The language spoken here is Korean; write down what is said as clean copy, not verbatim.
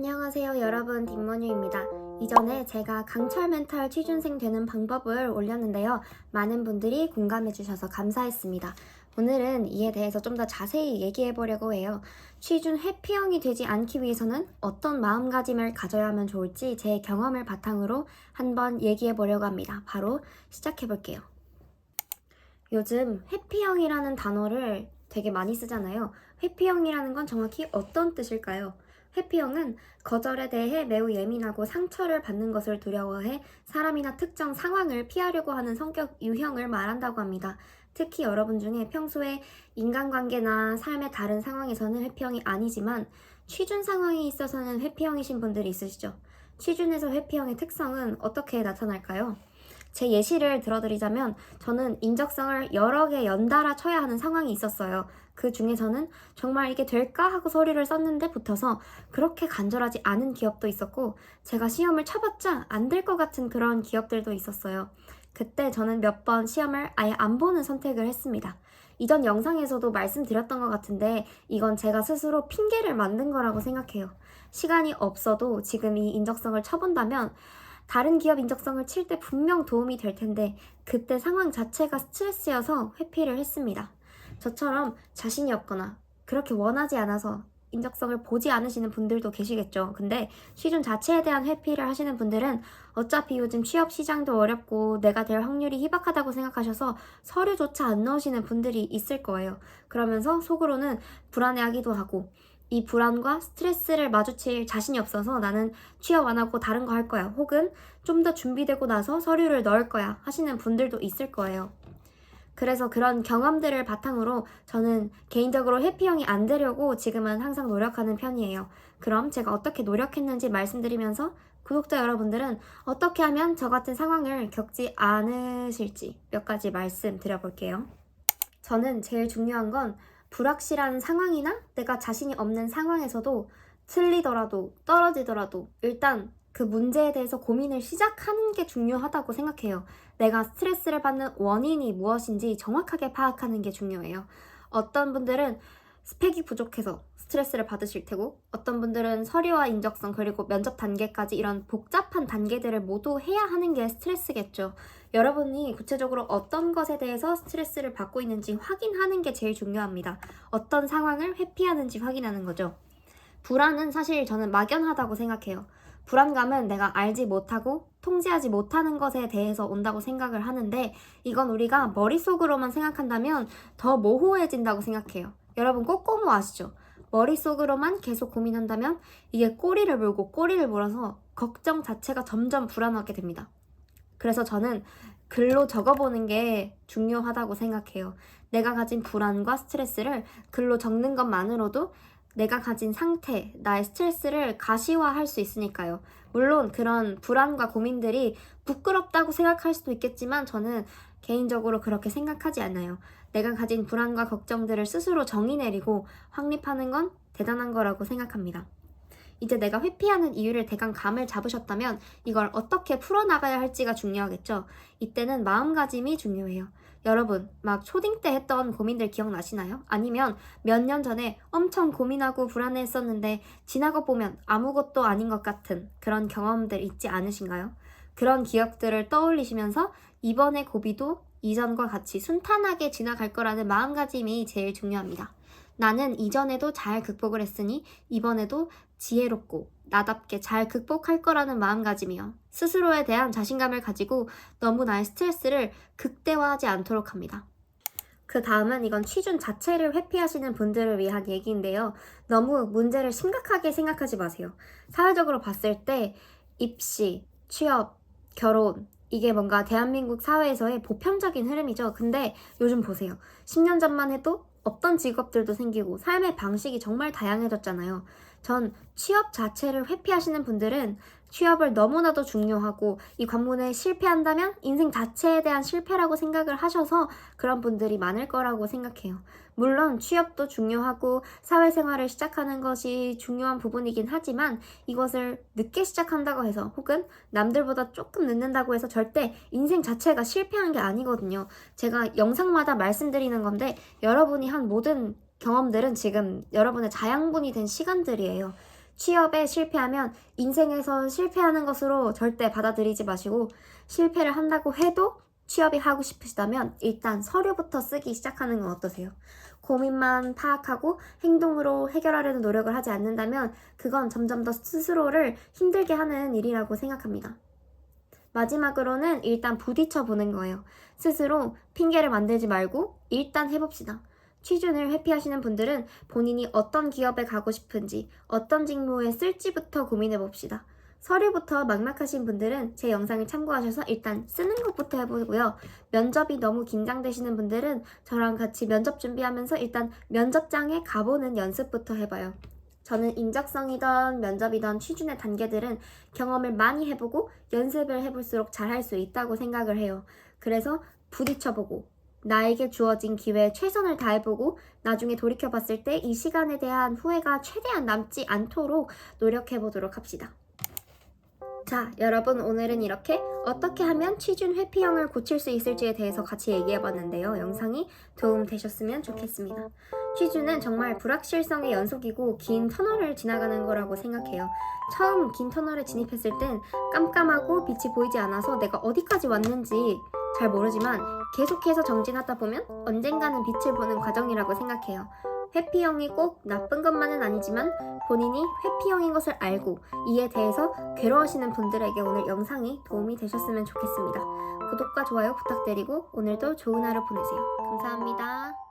안녕하세요 여러분, 딩머뉴입니다. 이전에 제가 강철 멘탈 취준생 되는 방법을 올렸는데요. 많은 분들이 공감해 주셔서 감사했습니다. 오늘은 이에 대해서 좀 더 자세히 얘기해 보려고 해요. 취준 회피형이 되지 않기 위해서는 어떤 마음가짐을 가져야 하면 좋을지 제 경험을 바탕으로 한번 얘기해 보려고 합니다. 바로 시작해 볼게요. 요즘 회피형이라는 단어를 되게 많이 쓰잖아요. 회피형이라는 건 정확히 어떤 뜻일까요? 회피형은 거절에 대해 매우 예민하고 상처를 받는 것을 두려워해 사람이나 특정 상황을 피하려고 하는 성격 유형을 말한다고 합니다. 특히 여러분 중에 평소에 인간관계나 삶의 다른 상황에서는 회피형이 아니지만 취준 상황에 있어서는 회피형이신 분들이 있으시죠? 취준에서 회피형의 특성은 어떻게 나타날까요? 제 예시를 들어드리자면 저는 인적성을 여러 개 연달아 쳐야 하는 상황이 있었어요. 그 중에서는 정말 이게 될까 하고 서류를 썼는데 붙어서 그렇게 간절하지 않은 기업도 있었고, 제가 시험을 쳐봤자 안 될 것 같은 그런 기업들도 있었어요. 그때 저는 몇 번 시험을 아예 안 보는 선택을 했습니다. 이전 영상에서도 말씀드렸던 것 같은데 이건 제가 스스로 핑계를 만든 거라고 생각해요. 시간이 없어도 지금 이 인적성을 쳐본다면 다른 기업 인적성을 칠 때 분명 도움이 될 텐데 그때 상황 자체가 스트레스여서 회피를 했습니다. 저처럼 자신이 없거나 그렇게 원하지 않아서 인적성을 보지 않으시는 분들도 계시겠죠. 근데 취준 자체에 대한 회피를 하시는 분들은 어차피 요즘 취업 시장도 어렵고 내가 될 확률이 희박하다고 생각하셔서 서류조차 안 넣으시는 분들이 있을 거예요. 그러면서 속으로는 불안해하기도 하고, 이 불안과 스트레스를 마주칠 자신이 없어서 나는 취업 안 하고 다른 거 할 거야, 혹은 좀 더 준비되고 나서 서류를 넣을 거야 하시는 분들도 있을 거예요. 그래서 그런 경험들을 바탕으로 저는 개인적으로 회피형이 안 되려고 지금은 항상 노력하는 편이에요. 그럼 제가 어떻게 노력했는지 말씀드리면서 구독자 여러분들은 어떻게 하면 저 같은 상황을 겪지 않으실지 몇 가지 말씀드려볼게요. 저는 제일 중요한 건 불확실한 상황이나 내가 자신이 없는 상황에서도 틀리더라도 떨어지더라도 일단 그 문제에 대해서 고민을 시작하는 게 중요하다고 생각해요. 내가 스트레스를 받는 원인이 무엇인지 정확하게 파악하는 게 중요해요. 어떤 분들은 스펙이 부족해서 스트레스를 받으실 테고, 어떤 분들은 서류와 인적성 그리고 면접 단계까지 이런 복잡한 단계들을 모두 해야 하는 게 스트레스겠죠. 여러분이 구체적으로 어떤 것에 대해서 스트레스를 받고 있는지 확인하는 게 제일 중요합니다. 어떤 상황을 회피하는지 확인하는 거죠. 불안은 사실 저는 막연하다고 생각해요. 불안감은 내가 알지 못하고 통제하지 못하는 것에 대해서 온다고 생각을 하는데, 이건 우리가 머릿속으로만 생각한다면 더 모호해진다고 생각해요. 여러분 꼬꼬무 아시죠? 머릿속으로만 계속 고민한다면 이게 꼬리를 물고 꼬리를 물어서 걱정 자체가 점점 불안하게 됩니다. 그래서 저는 글로 적어보는 게 중요하다고 생각해요. 내가 가진 불안과 스트레스를 글로 적는 것만으로도 내가 가진 상태, 나의 스트레스를 가시화할 수 있으니까요. 물론 그런 불안과 고민들이 부끄럽다고 생각할 수도 있겠지만 저는 개인적으로 그렇게 생각하지 않아요. 내가 가진 불안과 걱정들을 스스로 정의 내리고 확립하는 건 대단한 거라고 생각합니다. 이제 내가 회피하는 이유를 대강 감을 잡으셨다면 이걸 어떻게 풀어나가야 할지가 중요하겠죠. 이때는 마음가짐이 중요해요. 여러분, 막 초딩 때 했던 고민들 기억나시나요? 아니면 몇 년 전에 엄청 고민하고 불안해했었는데 지나고 보면 아무것도 아닌 것 같은 그런 경험들 있지 않으신가요? 그런 기억들을 떠올리시면서 이번의 고비도 이전과 같이 순탄하게 지나갈 거라는 마음가짐이 제일 중요합니다. 나는 이전에도 잘 극복을 했으니 이번에도 지혜롭고 나답게 잘 극복할 거라는 마음가짐이요. 스스로에 대한 자신감을 가지고 너무 나의 스트레스를 극대화하지 않도록 합니다. 그 다음은 이건 취준 자체를 회피하시는 분들을 위한 얘기인데요. 너무 문제를 심각하게 생각하지 마세요. 사회적으로 봤을 때 입시, 취업, 결혼, 이게 뭔가 대한민국 사회에서의 보편적인 흐름이죠. 근데 요즘 보세요. 10년 전만 해도 어떤 직업들도 생기고 삶의 방식이 정말 다양해졌잖아요. 전 취업 자체를 회피하시는 분들은 취업을 너무나도 중요하고 이 관문에 실패한다면 인생 자체에 대한 실패라고 생각을 하셔서 그런 분들이 많을 거라고 생각해요. 물론 취업도 중요하고 사회생활을 시작하는 것이 중요한 부분이긴 하지만 이것을 늦게 시작한다고 해서 혹은 남들보다 조금 늦는다고 해서 절대 인생 자체가 실패한 게 아니거든요. 제가 영상마다 말씀드리는 건데 여러분이 한 모든 경험들은 지금 여러분의 자양분이 된 시간들이에요. 취업에 실패하면 인생에서 실패하는 것으로 절대 받아들이지 마시고, 실패를 한다고 해도 취업이 하고 싶으시다면 일단 서류부터 쓰기 시작하는 건 어떠세요? 고민만 파악하고 행동으로 해결하려는 노력을 하지 않는다면 그건 점점 더 스스로를 힘들게 하는 일이라고 생각합니다. 마지막으로는 일단 부딪혀 보는 거예요. 스스로 핑계를 만들지 말고 일단 해봅시다. 취준을 회피하시는 분들은 본인이 어떤 기업에 가고 싶은지, 어떤 직무에 쓸지부터 고민해 봅시다. 서류부터 막막하신 분들은 제 영상을 참고하셔서 일단 쓰는 것부터 해보고요. 면접이 너무 긴장되시는 분들은 저랑 같이 면접 준비하면서 일단 면접장에 가보는 연습부터 해봐요. 저는 인적성이던 면접이던 취준의 단계들은 경험을 많이 해보고 연습을 해볼수록 잘할 수 있다고 생각을 해요. 그래서 부딪혀보고 나에게 주어진 기회에 최선을 다해보고 나중에 돌이켜봤을 때 이 시간에 대한 후회가 최대한 남지 않도록 노력해보도록 합시다. 자, 여러분, 오늘은 이렇게 어떻게 하면 취준 회피형을 고칠 수 있을지에 대해서 같이 얘기해봤는데요. 영상이 도움되셨으면 좋겠습니다. 취준은 정말 불확실성의 연속이고 긴 터널을 지나가는 거라고 생각해요. 처음 긴 터널에 진입했을 땐 깜깜하고 빛이 보이지 않아서 내가 어디까지 왔는지 잘 모르지만 계속해서 정진하다 보면 언젠가는 빛을 보는 과정이라고 생각해요. 회피형이 꼭 나쁜 것만은 아니지만 본인이 회피형인 것을 알고 이에 대해서 괴로워하시는 분들에게 오늘 영상이 도움이 되셨으면 좋겠습니다. 구독과 좋아요 부탁드리고 오늘도 좋은 하루 보내세요. 감사합니다.